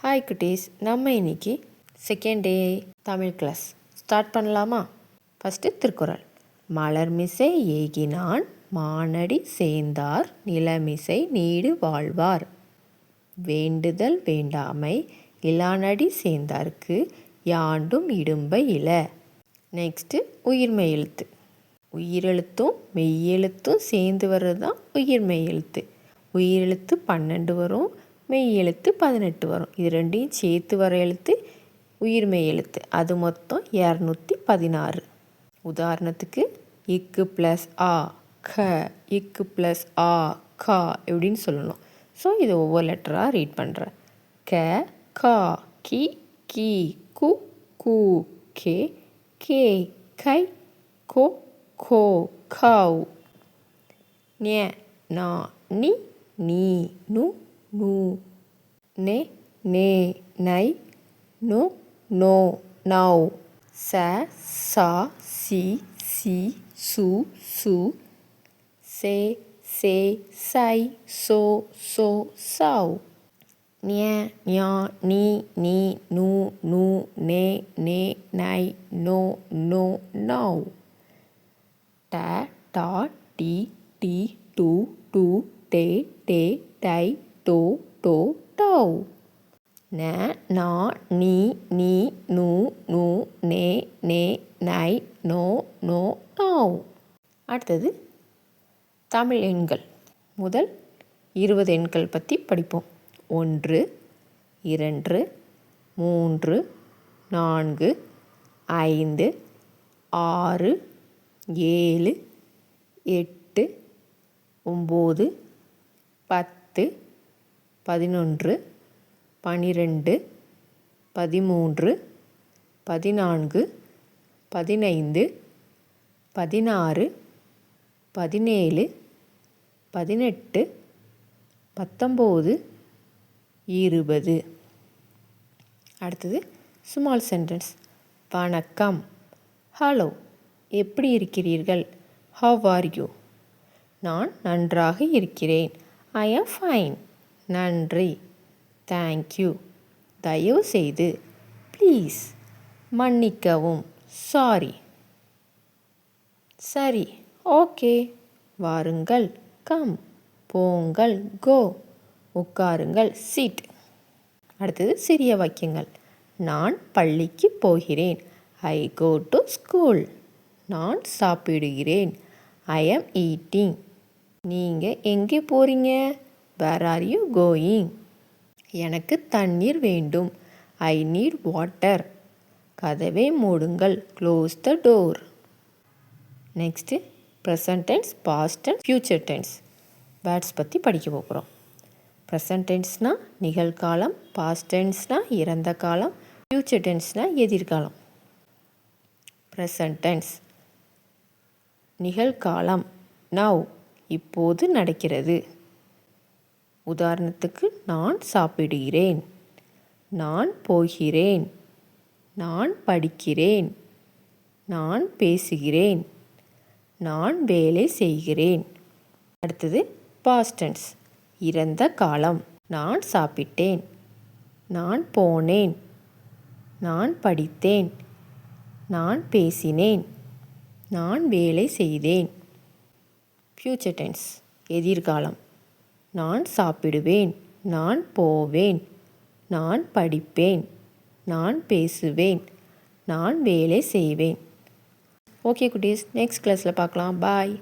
Hi குட்டீஸ், நம்ம இன்னைக்கு second day Tamil class start பண்ணலாமா? ஃபஸ்ட்டு திருக்குறள். மலர்மிசை ஏகினான் மானடி சேர்ந்தார் நிலமிசை நீடு வாழ்வார். வேண்டுதல் வேண்டாமை இலானடி சேர்ந்தார்க்கு யாண்டும் இடும்ப இல. நெக்ஸ்ட்டு உயிர்மெய் எழுத்து. உயிரெழுத்தும் மெய்யெழுத்தும் சேர்ந்து வர்றது தான் உயிர்மெய் எழுத்து. உயிரெழுத்து 12 வரும், மெய் எழுத்து 18 வரும். இது ரெண்டையும் சேர்த்து வர எழுத்து உயிர்மெய் எழுத்து. அது மொத்தம் 216. உதாரணத்துக்கு இக்கு ப்ளஸ் ஆ க, இக்கு ப்ளஸ் ஆ கா எப்படின்னு சொல்லணும். ஸோ இதை ஒவ்வொரு லெட்டராக ரீட் பண்ணுறேன். க, கா, கி, கி, கு, கூ, கே, கே, கை, கோ, கோ, கவ். ஞ, நா, நி, நீ, நு, நூ. நே, நே, நை, நோ, நோ, நௌ. ச, சா, சி, சி, சு, சு. சே, சே, சை, சோ, சோ, சௌ. ஞ, ஞா, நீ, நீ, நு, நு, நே, நே, நை, நோ, நோ, நௌ. ட, டா, டி, டி, டு, டு, டே, டே, டை, டோ, டோ, டௌ. ந, நா, நீ, நீ, நு, நு, நே, நே, நை, நோ, நோ, நௌ. அடுத்தது தமிழ் எண்கள். முதல் 20 எண்கள் பற்றி படிப்போம். 1, 2, 3, 4, 5, 6, 7, 8, 9, 10, 11, 12, 13, 14, 15, 16, 17, 18, 19, 20. அடுத்தது ஸ்மால் சென்டென்ஸ். வணக்கம், ஹலோ, எப்படி இருக்கிறீர்கள்? How are you? நான் நன்றாக இருக்கிறேன். ஐ ஆம் ஃபைன். நன்றி, தேங்க்யூ, தயவு செய்து, ப்ளீஸ், மன்னிக்கவும், சாரி, சரி, ஓகே, வாருங்கள், கம், போங்கள், கோ, உட்காருங்கள், சிட். அடுத்தது சிறிய வாக்கியங்கள். நான் பள்ளிக்கு போகிறேன். I go to school. நான் சாப்பிடுகிறேன். I am eating. நீங்கள் எங்கே போகிறீங்க? Where are you going? எனக்கு தண்ணீர் வேண்டும். I need water. கதவை மூடுங்கள். Close the door. Next present tense, past tense, future tense words பற்றி படிக்க போகிறோம். ப்ரெசன்ட் டென்ஸ்னால் நிகழ்காலம், பாஸ்ட் டென்ஸ்னால் இறந்த காலம், ஃப்யூச்சர் டென்ஸ்னால் எதிர்காலம். ப்ரெசன்ட் டென்ஸ் நிகழ்காலம். நவ், இப்போது நடக்கிறது. உதாரணத்துக்கு நான் சாப்பிடுகிறேன், நான் போகிறேன், நான் படிக்கிறேன், நான் பேசுகிறேன், நான் வேலை செய்கிறேன். அடுத்தது பாஸ்ட் டென்ஸ் இறந்த காலம். நான் சாப்பிட்டேன், நான் போனேன், நான் படித்தேன், நான் பேசினேன், நான் வேலை செய்தேன். ஃப்யூச்சர் டென்ஸ் எதிர்காலம். நான் சாப்பிடுவேன், நான் போவேன், நான் படிப்பேன், நான் பேசுவேன், நான் வேலை செய்வேன். ஓகே குட்டீஸ், நெக்ஸ்ட் கிளாஸில் பார்க்கலாம். பாய்.